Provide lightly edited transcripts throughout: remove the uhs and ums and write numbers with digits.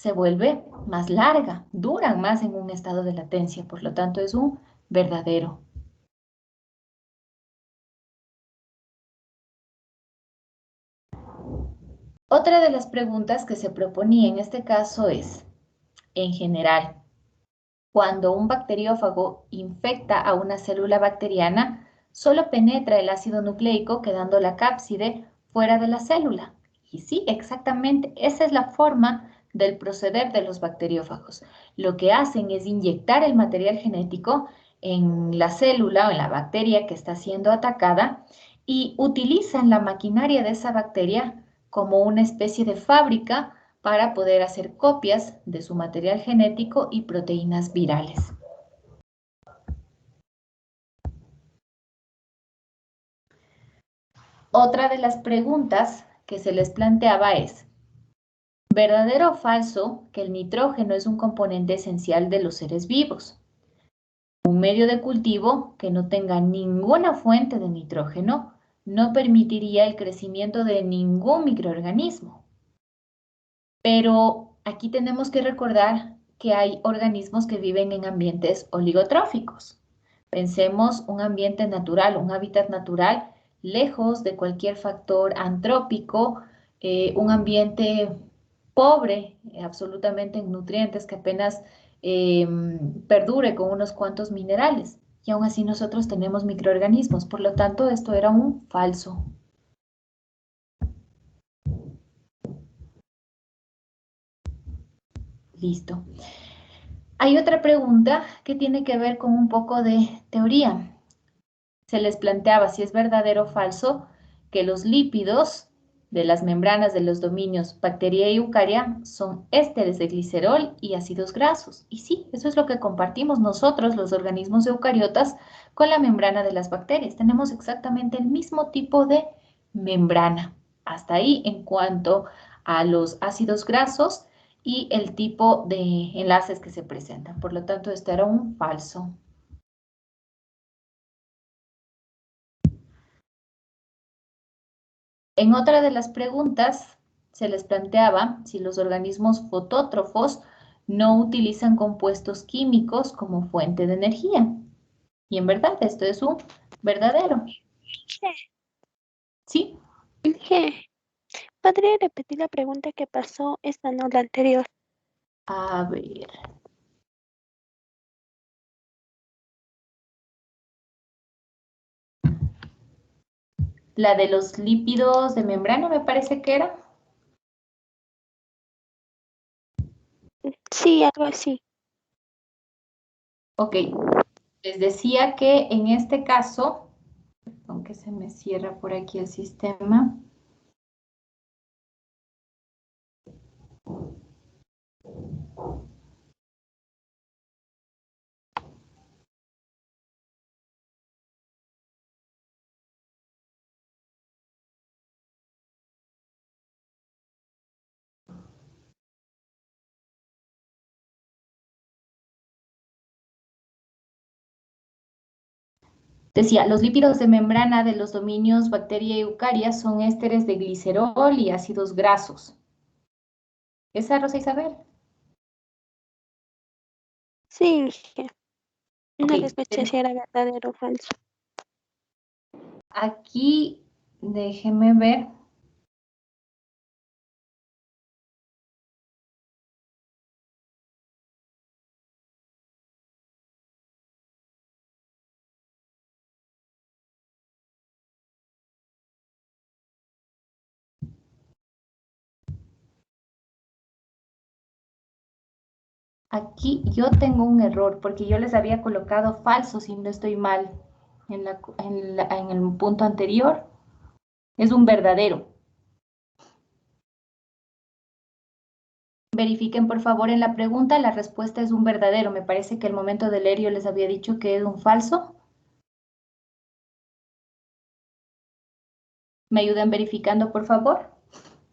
se vuelve más larga, duran más en un estado de latencia, por lo tanto es un verdadero. Otra de las preguntas que se proponía en este caso es, en general, cuando un bacteriófago infecta a una célula bacteriana, solo penetra el ácido nucleico quedando la cápside fuera de la célula. Y sí, exactamente, esa es la forma del proceder de los bacteriófagos. Lo que hacen es inyectar el material genético en la célula o en la bacteria que está siendo atacada y utilizan la maquinaria de esa bacteria como una especie de fábrica para poder hacer copias de su material genético y proteínas virales. Otra de las preguntas que se les planteaba es, ¿verdadero o falso que el nitrógeno es un componente esencial de los seres vivos? Un medio de cultivo que no tenga ninguna fuente de nitrógeno no permitiría el crecimiento de ningún microorganismo. Pero aquí tenemos que recordar que hay organismos que viven en ambientes oligotróficos. Pensemos un ambiente natural, un hábitat natural, lejos de cualquier factor antrópico, un ambiente pobre absolutamente en nutrientes que apenas perdure con unos cuantos minerales. Y aún así nosotros tenemos microorganismos, por lo tanto esto era un falso. Listo. Hay otra pregunta que tiene que ver con un poco de teoría. Se les planteaba si es verdadero o falso que los lípidos de las membranas de los dominios bacteria y eucaria son ésteres de glicerol y ácidos grasos. Y sí, eso es lo que compartimos nosotros, los organismos eucariotas, con la membrana de las bacterias. Tenemos exactamente el mismo tipo de membrana. Hasta ahí en cuanto a los ácidos grasos y el tipo de enlaces que se presentan. Por lo tanto, esto era un falso. En otra de las preguntas se les planteaba si los organismos fotótrofos no utilizan compuestos químicos como fuente de energía. Y en verdad, esto es un verdadero. ¿Sí? ¿Podría repetir la pregunta que pasó esta no la anterior? A ver. La de los lípidos de membrana, me parece que era. Sí, algo así. Ok. Les decía que en este caso, aunque se me cierra por aquí el sistema. Decía, los lípidos de membrana de los dominios bacteria y eucaria son ésteres de glicerol y ácidos grasos. ¿Esa, Rosa Isabel? Sí, no Ok. le escuché si era verdadero o falso. Aquí, déjeme ver. Aquí yo tengo un error porque yo les había colocado falso si no estoy mal en el punto anterior. Es un verdadero. Verifiquen por favor en la pregunta, la respuesta es un verdadero. Me parece que al momento de leer yo les había dicho que es un falso. ¿Me ayudan verificando por favor?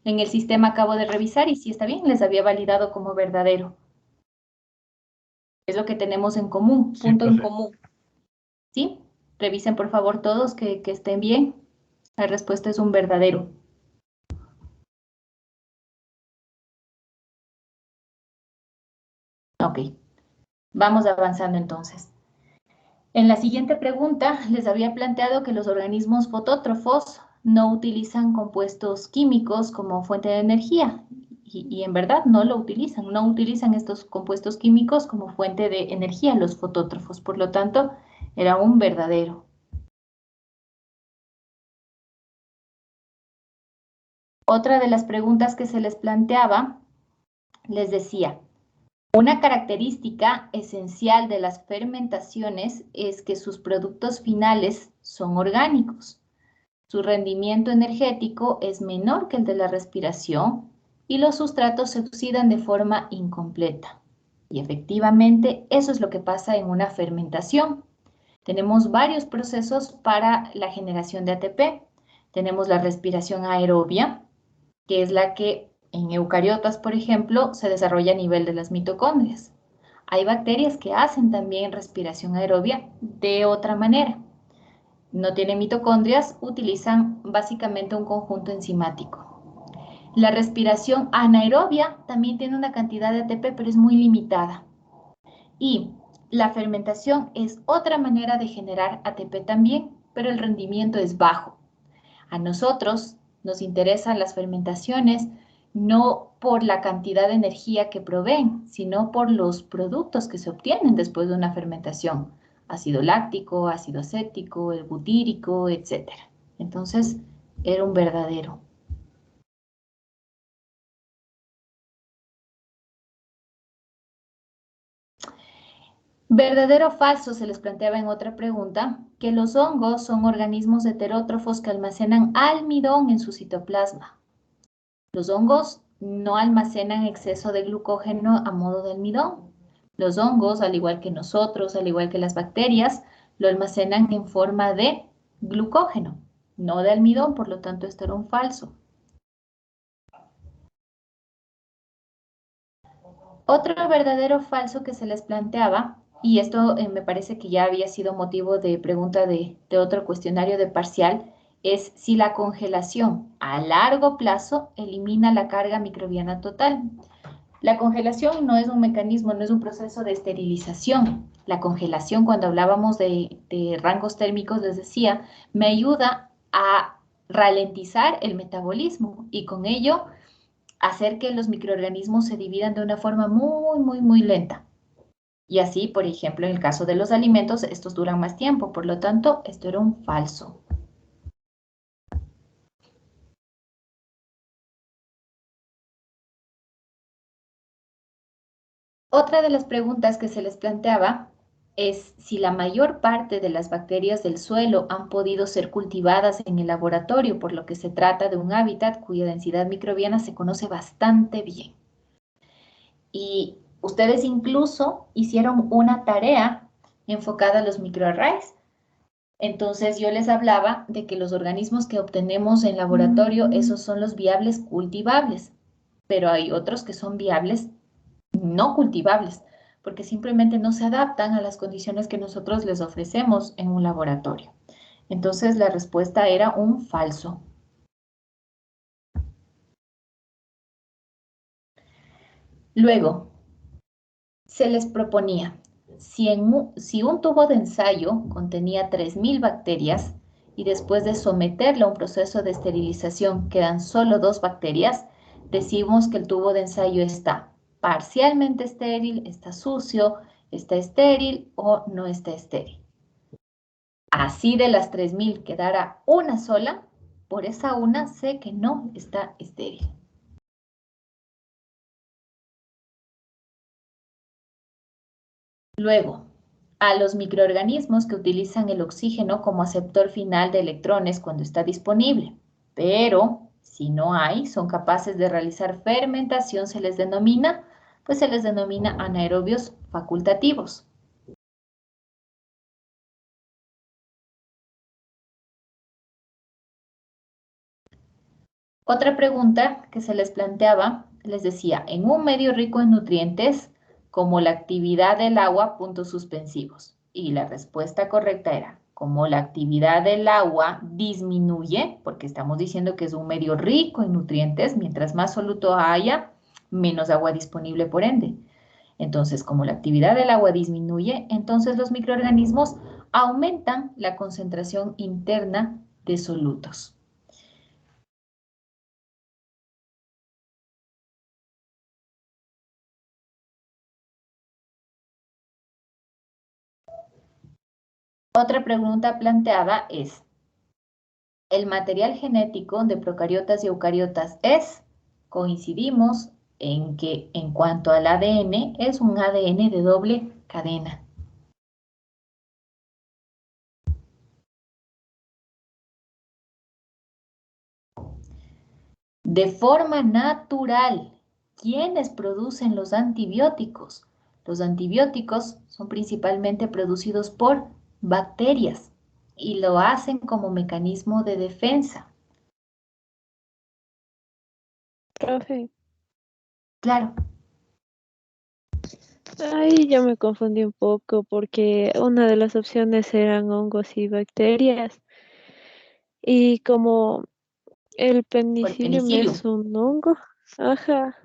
En el sistema acabo de revisar y si está bien, les había validado como verdadero. Es lo que tenemos en común, Sí, punto en profe. común. ¿Sí? Revisen por favor todos que estén bien. La respuesta es un verdadero. Ok, vamos avanzando entonces. En la siguiente pregunta les había planteado que los organismos fotótrofos no utilizan compuestos químicos como fuente de energía y en verdad no lo utilizan, no utilizan estos compuestos químicos como fuente de energía los fotótrofos, por lo tanto era un verdadero. Otra de las preguntas que se les planteaba les decía, una característica esencial de las fermentaciones es que sus productos finales son orgánicos. Su rendimiento energético es menor que el de la respiración y los sustratos se oxidan de forma incompleta. Y efectivamente, eso es lo que pasa en una fermentación. Tenemos varios procesos para la generación de ATP. Tenemos la respiración aerobia, que es la que en eucariotas, por ejemplo, se desarrolla a nivel de las mitocondrias. Hay bacterias que hacen también respiración aerobia de otra manera. No tienen mitocondrias, utilizan básicamente un conjunto enzimático. La respiración anaerobia también tiene una cantidad de ATP, pero es muy limitada. Y la fermentación es otra manera de generar ATP también, pero el rendimiento es bajo. A nosotros nos interesan las fermentaciones no por la cantidad de energía que proveen, sino por los productos que se obtienen después de una fermentación. Ácido láctico, ácido acético, el butírico, etc. Entonces, era un verdadero. Verdadero o falso se les planteaba en otra pregunta, que los hongos son organismos heterótrofos que almacenan almidón en su citoplasma. Los hongos no almacenan exceso de glucógeno a modo de almidón. Los hongos, al igual que nosotros, al igual que las bacterias, lo almacenan en forma de glucógeno, no de almidón, por lo tanto esto era un falso. Otro verdadero falso que se les planteaba, y esto me parece que ya había sido motivo de pregunta de otro cuestionario de parcial, es si la congelación a largo plazo elimina la carga microbiana total. La congelación no es un mecanismo, no es un proceso de esterilización. La congelación, cuando hablábamos de rangos térmicos, les decía, me ayuda a ralentizar el metabolismo y con ello hacer que los microorganismos se dividan de una forma muy lenta. Y así, por ejemplo, en el caso de los alimentos, estos duran más tiempo. Por lo tanto, esto era un falso. Otra de las preguntas que se les planteaba es si la mayor parte de las bacterias del suelo han podido ser cultivadas en el laboratorio, por lo que se trata de un hábitat cuya densidad microbiana se conoce bastante bien. Y ustedes incluso hicieron una tarea enfocada a los microarrays. Entonces yo les hablaba de que los organismos que obtenemos en laboratorio, esos son los viables cultivables, pero hay otros que son viables no cultivables, porque simplemente no se adaptan a las condiciones que nosotros les ofrecemos en un laboratorio. Entonces la respuesta era un falso. Luego, se les proponía, si un tubo de ensayo contenía 3.000 bacterias y después de someterlo a un proceso de esterilización quedan solo 2 bacterias, decimos que el tubo de ensayo está parcialmente estéril, está sucio, está estéril o no está estéril. Así de las 3.000 quedara una sola, por esa una sé que no está estéril. Luego, a los microorganismos que utilizan el oxígeno como aceptor final de electrones cuando está disponible, pero si no hay, son capaces de realizar fermentación, se les denomina anaerobios facultativos. Otra pregunta que se les planteaba, les decía, en un medio rico en nutrientes, como la actividad del agua, puntos suspensivos. Y la respuesta correcta era, como la actividad del agua disminuye, porque estamos diciendo que es un medio rico en nutrientes, mientras más soluto haya, menos agua disponible por ende. Entonces, como la actividad del agua disminuye, entonces los microorganismos aumentan la concentración interna de solutos. Otra pregunta planteada es, ¿el material genético de procariotas y eucariotas es? Coincidimos en que en cuanto al ADN, es un ADN de doble cadena. De forma natural, ¿quiénes producen los antibióticos? Los antibióticos son principalmente producidos por bacterias y lo hacen como mecanismo de defensa. Profe, Claro, ay, yo me confundí un poco porque una de las opciones eran hongos y bacterias. Y como el por penicillium es penicilio, un hongo, ajá,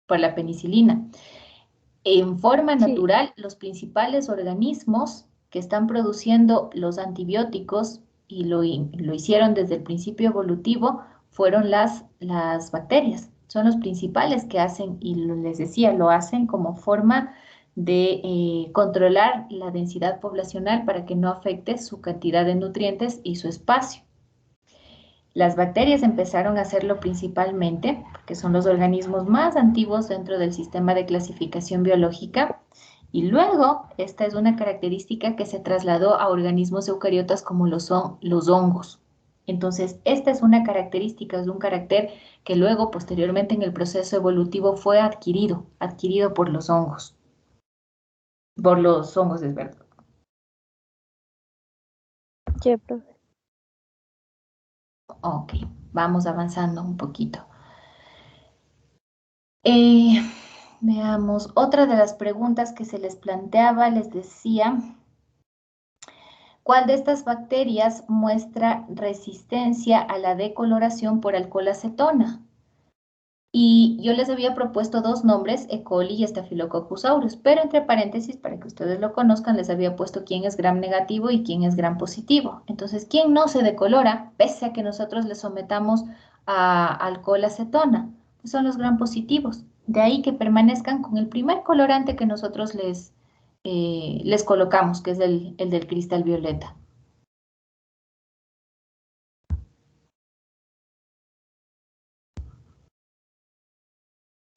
por la penicilina. En forma sí, natural, los principales organismos que están produciendo los antibióticos y lo hicieron desde el principio evolutivo fueron las bacterias. Son los principales que hacen, y les decía, lo hacen como forma de controlar la densidad poblacional para que no afecte su cantidad de nutrientes y su espacio. Las bacterias empezaron a hacerlo principalmente porque son los organismos más antiguos dentro del sistema de clasificación biológica y luego esta es una característica que se trasladó a organismos eucariotas como lo son los hongos. Entonces, esta es una característica, es un carácter que luego, posteriormente en el proceso evolutivo fue adquirido por los hongos, es verdad. ya, profe. Ok, vamos avanzando un poquito. Eh, Veamos, otra de las preguntas que se les planteaba, les decía, ¿cuál de estas bacterias muestra resistencia a la decoloración por alcohol acetona? Y yo les había propuesto dos nombres, E. coli y Staphylococcus aureus, pero entre paréntesis, para que ustedes lo conozcan, les había puesto quién es gram negativo y quién es gram positivo. Entonces, ¿quién no se decolora, pese a que nosotros le sometamos a alcohol acetona? Pues son los gram positivos. De ahí que permanezcan con el primer colorante que nosotros les colocamos, que es el del cristal violeta.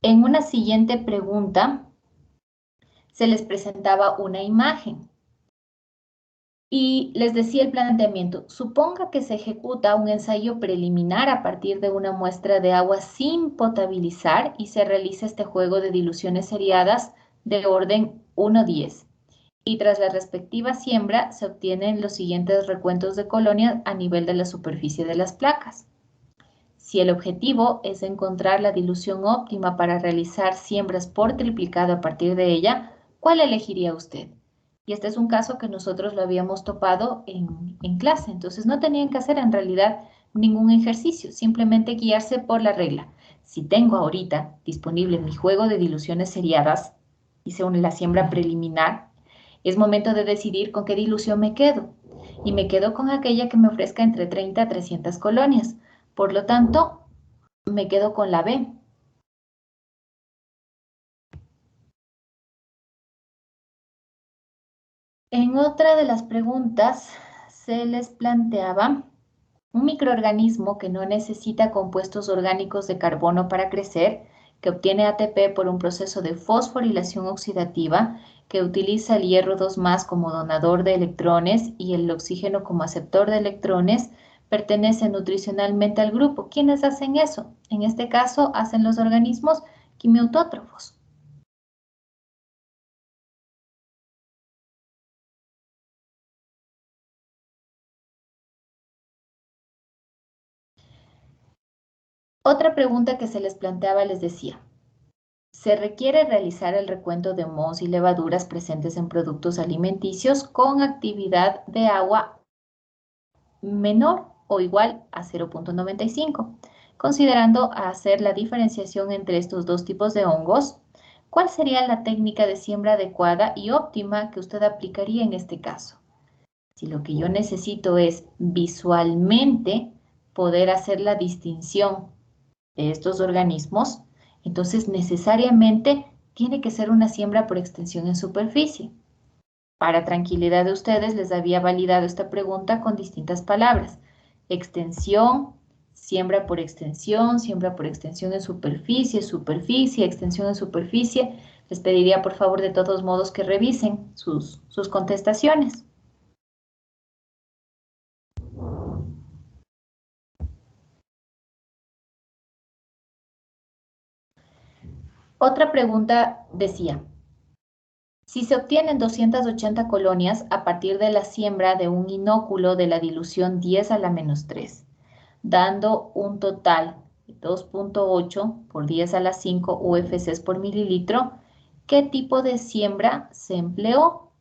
En una siguiente pregunta, se les presentaba una imagen. Y les decía el planteamiento, suponga que se ejecuta un ensayo preliminar a partir de una muestra de agua sin potabilizar y se realiza este juego de diluciones seriadas de orden 1:10. Y tras la respectiva siembra se obtienen los siguientes recuentos de colonias a nivel de la superficie de las placas. Si el objetivo es encontrar la dilución óptima para realizar siembras por triplicado a partir de ella, ¿cuál elegiría usted? Y este es un caso que nosotros lo habíamos topado en clase, entonces no tenían que hacer en realidad ningún ejercicio, simplemente guiarse por la regla. Si tengo ahorita disponible mi juego de diluciones seriadas, hice la siembra preliminar, es momento de decidir con qué dilución me quedo. Y me quedo con aquella que me ofrezca entre 30 a 300 colonias. Por lo tanto, me quedo con la B. En otra de las preguntas se les planteaba un microorganismo que no necesita compuestos orgánicos de carbono para crecer, que obtiene ATP por un proceso de fosforilación oxidativa, que utiliza el hierro 2+ como donador de electrones y el oxígeno como aceptor de electrones, pertenece nutricionalmente al grupo. ¿Quiénes hacen eso? En este caso, hacen los organismos quimiautótrofos. Otra pregunta que se les planteaba les decía, se requiere realizar el recuento de mohos y levaduras presentes en productos alimenticios con actividad de agua menor o igual a 0,95, considerando hacer la diferenciación entre estos dos tipos de hongos ¿Cuál sería la técnica de siembra adecuada y óptima que usted aplicaría en este caso? Si lo que yo necesito es visualmente poder hacer la distinción de estos organismos, entonces necesariamente tiene que ser una siembra por extensión en superficie. Para tranquilidad de ustedes, les había validado esta pregunta con distintas palabras. Extensión, siembra por extensión en superficie, superficie, extensión en superficie. Les pediría por favor de todos modos que revisen sus contestaciones. Otra pregunta decía, si se obtienen 280 colonias a partir de la siembra de un inóculo de la dilución 10 a la menos 3, dando un total de 2.8 por 10 a la 5 UFCs por mililitro, ¿qué tipo de siembra se empleó?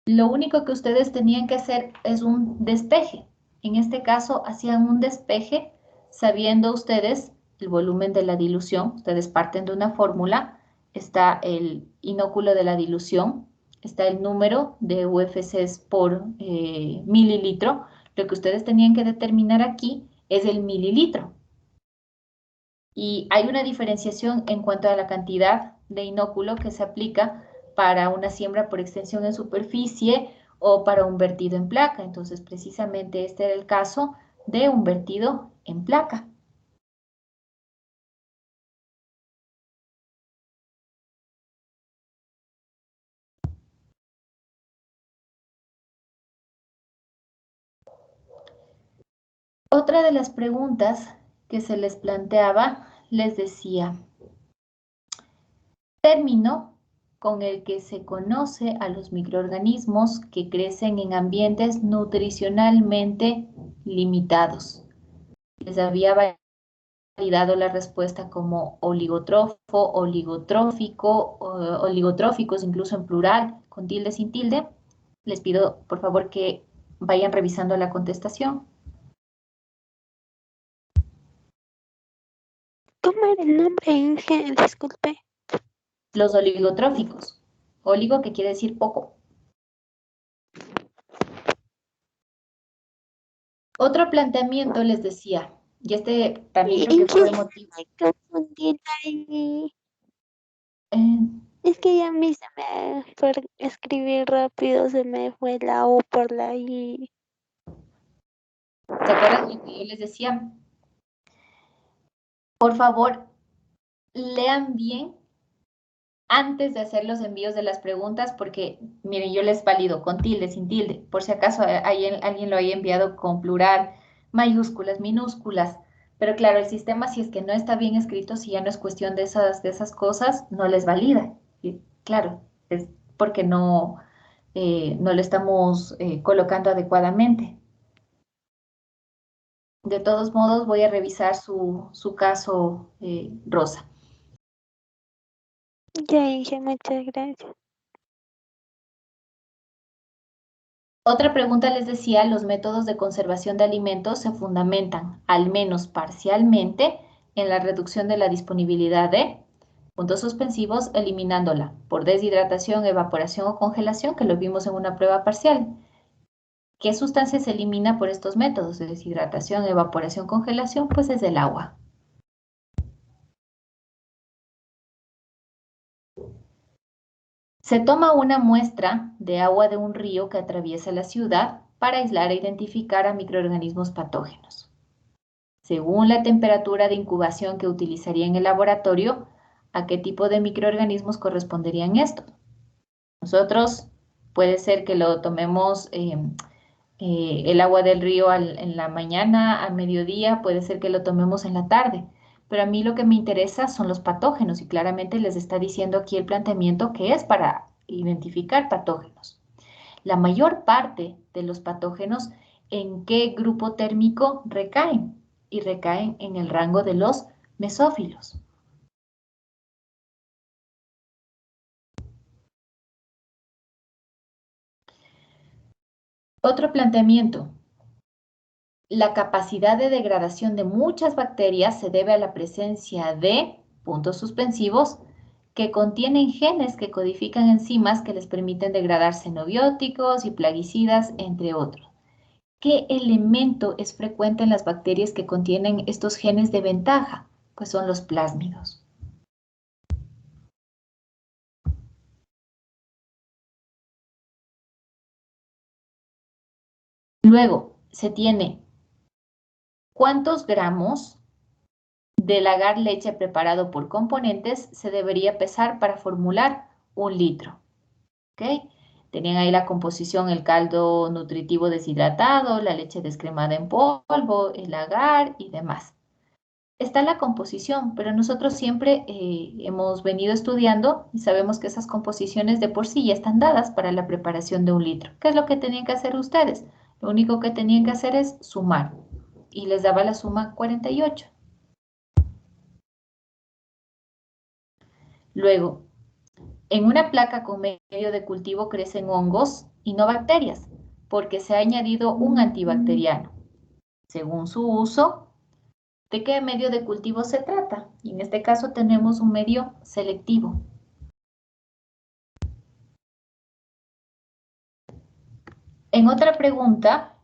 Lo único que ustedes tenían que hacer es un despeje. En este caso, hacían un despeje sabiendo ustedes el volumen de la dilución. Ustedes parten de una fórmula, está el inóculo de la dilución, está el número de UFCs por mililitro. Lo que ustedes tenían que determinar aquí es el mililitro. Y hay una diferenciación en cuanto a la cantidad de inóculo que se aplica para una siembra por extensión en superficie o para un vertido en placa. Entonces, precisamente este era el caso de un vertido en placa. Otra de las preguntas que se les planteaba, les decía, término con el que se conoce a los microorganismos que crecen en ambientes nutricionalmente limitados. Les había validado la respuesta como oligotrófo, oligotrófico, oligotróficos, incluso en plural, con tilde, sin tilde. Les pido, por favor, que vayan revisando la contestación. ¿Cómo era el nombre, Inge? Disculpe. Los oligotróficos. Oligo, que quiere decir poco. Otro planteamiento les decía, y este también creo que fue motivo. Me confundí ahí. Eh, Es que ya a mí se me, por escribir rápido, se me fue la O por la I. ¿Se acuerdan de lo que yo les decía? Por favor, lean bien antes de hacer los envíos de las preguntas, porque miren, yo les valido con tilde, sin tilde, por si acaso alguien lo haya enviado con plural, mayúsculas, minúsculas, pero claro, el sistema, si es que no está bien escrito, si ya no es cuestión de esas cosas, no les valida. Y claro, es porque no lo estamos colocando adecuadamente. De todos modos, voy a revisar su caso, Rosa. Ya, Inge, muchas gracias. Otra pregunta les decía, los métodos de conservación de alimentos se fundamentan, al menos parcialmente, en la reducción de la disponibilidad de puntos suspensivos, eliminándola por deshidratación, evaporación o congelación, que lo vimos en una prueba parcial. ¿Qué sustancia se elimina por estos métodos de deshidratación, evaporación, congelación? Pues es el agua. Se toma una muestra de agua de un río que atraviesa la ciudad para aislar e identificar a microorganismos patógenos. Según la temperatura de incubación que utilizaría en el laboratorio, ¿a qué tipo de microorganismos corresponderían estos? Nosotros puede ser que lo tomemos el agua del río en la mañana, al mediodía, puede ser que lo tomemos en la tarde. Pero a mí lo que me interesa son los patógenos y claramente les está diciendo aquí el planteamiento que es para identificar patógenos. La mayor parte de los patógenos, ¿en qué grupo térmico recaen? Y recaen en el rango de los mesófilos. Otro planteamiento. La capacidad de degradación de muchas bacterias se debe a la presencia de puntos suspensivos que contienen genes que codifican enzimas que les permiten degradar xenobióticos y plaguicidas, entre otros. ¿Qué elemento es frecuente en las bacterias que contienen estos genes de ventaja? Pues son los plásmidos. Luego, se tiene cuántos gramos del agar leche preparado por componentes se debería pesar para formular 1 litro. ¿Ok? Tenían ahí la composición, el caldo nutritivo deshidratado, la leche descremada en polvo, el agar y demás. Está la composición, pero nosotros siempre hemos venido estudiando y sabemos que esas composiciones de por sí ya están dadas para la preparación de 1 litro. ¿Qué es lo que tenían que hacer ustedes? Lo único que tenían que hacer es sumar y les daba la suma 48. Luego, en una placa con medio de cultivo crecen hongos y no bacterias, porque se ha añadido un antibacteriano. Según su uso, ¿de qué medio de cultivo se trata? Y en este caso tenemos un medio selectivo. En otra pregunta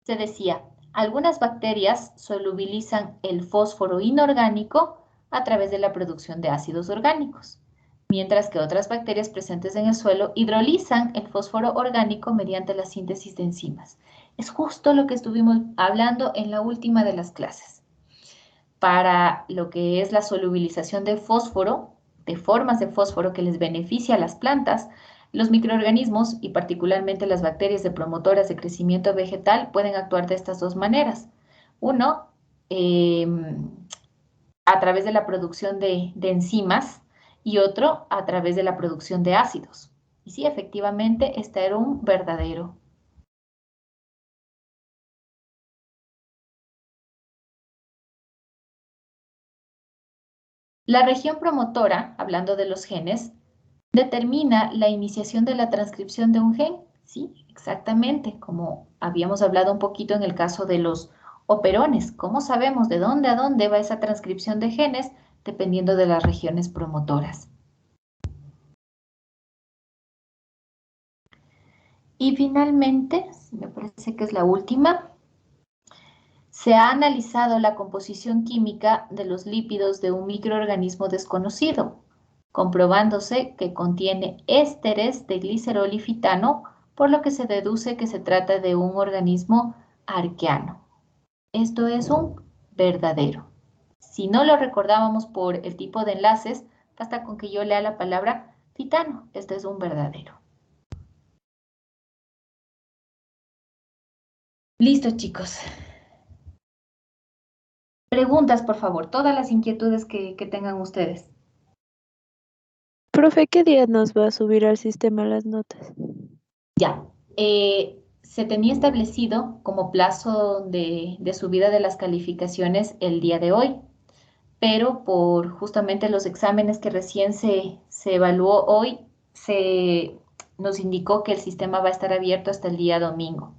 se decía, algunas bacterias solubilizan el fósforo inorgánico a través de la producción de ácidos orgánicos, mientras que otras bacterias presentes en el suelo hidrolizan el fósforo orgánico mediante la síntesis de enzimas. Es justo lo que estuvimos hablando en la última de las clases. Para lo que es la solubilización de fósforo, de formas de fósforo que les beneficia a las plantas, los microorganismos y particularmente las bacterias de promotoras de crecimiento vegetal pueden actuar de estas dos maneras. Uno, a través de la producción de enzimas y otro a través de la producción de ácidos. Y sí, efectivamente, este era un verdadero. La región promotora, hablando de los genes, determina la iniciación de la transcripción de un gen. Sí, exactamente, como habíamos hablado un poquito en el caso de los operones. ¿Cómo sabemos de dónde a dónde va esa transcripción de genes? Dependiendo de las regiones promotoras. Y finalmente, me parece que es la última, se ha analizado la composición química de los lípidos de un microorganismo desconocido, comprobándose que contiene ésteres de glicerol y fitano, por lo que se deduce que se trata de un organismo arqueano. Esto es un verdadero. Si no lo recordábamos por el tipo de enlaces, basta con que yo lea la palabra fitano. Este es un verdadero. Listo, chicos. Preguntas, por favor, todas las inquietudes que tengan ustedes. Profe, ¿qué día nos va a subir al sistema las notas? Ya, se tenía establecido como plazo de subida de las calificaciones el día de hoy, pero por justamente los exámenes que recién se evaluó hoy, se nos indicó que el sistema va a estar abierto hasta el día domingo.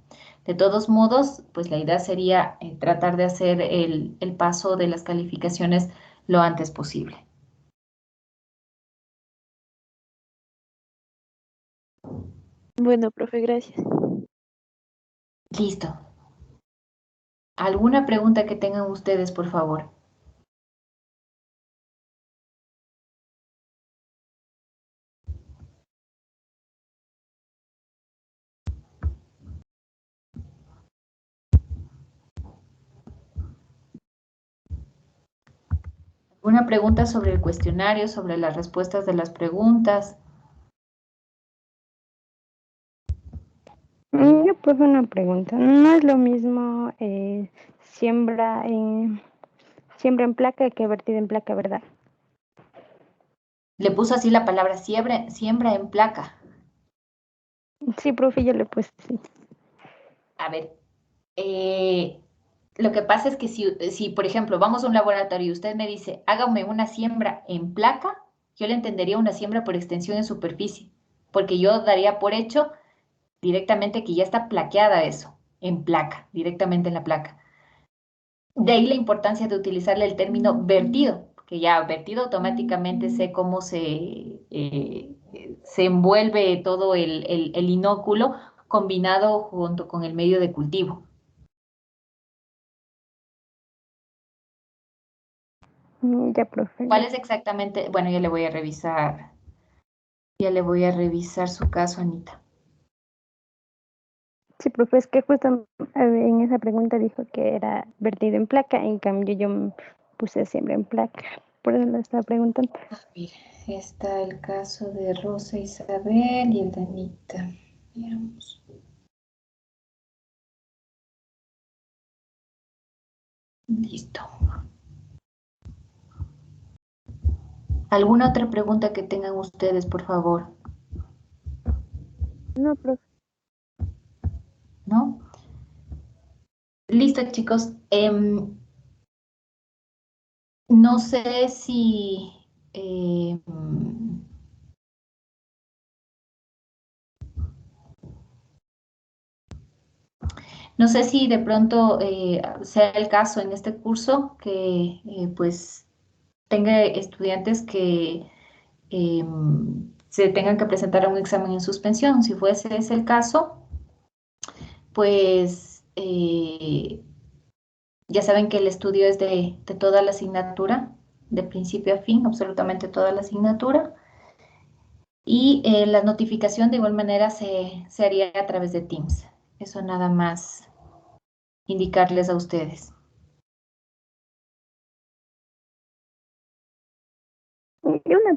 De todos modos, pues la idea sería tratar de hacer el paso de las calificaciones lo antes posible. Bueno, profe, gracias. Listo. ¿Alguna pregunta que tengan ustedes, por favor? ¿Alguna pregunta sobre el cuestionario, sobre las respuestas de las preguntas? Yo pues una pregunta. No es lo mismo siembra en placa que vertida en placa, ¿verdad? Le puso así la palabra siembra en placa. Sí, profe, yo le he puesto sí. A ver, lo que pasa es que si, por ejemplo, vamos a un laboratorio y usted me dice, hágame una siembra en placa, yo le entendería una siembra por extensión en superficie, porque yo daría por hecho directamente que ya está plaqueada eso, en placa, directamente en la placa. De ahí la importancia de utilizarle el término vertido, que ya vertido automáticamente sé cómo se envuelve todo el inóculo combinado junto con el medio de cultivo. Ya, profe. ¿Cuál es exactamente? Bueno, ya le voy a revisar su caso, Anita. Sí, profe, es que justo en esa pregunta dijo que era vertido en placa, en cambio yo puse siempre en placa. Por eso lo estaba preguntando. A ver, está el caso de Rosa Isabel y el de Anita. Veamos. Listo. ¿Alguna otra pregunta que tengan ustedes, por favor? No, profe. ¿No? Listo, chicos. No sé si... em, no sé si de pronto sea el caso en este curso que pues tenga estudiantes que se tengan que presentar a un examen en suspensión. Si fuese ese el caso, pues ya saben que el estudio es de toda la asignatura, de principio a fin, absolutamente toda la asignatura. Y la notificación de igual manera se haría a través de Teams. Eso nada más indicarles a ustedes. Y una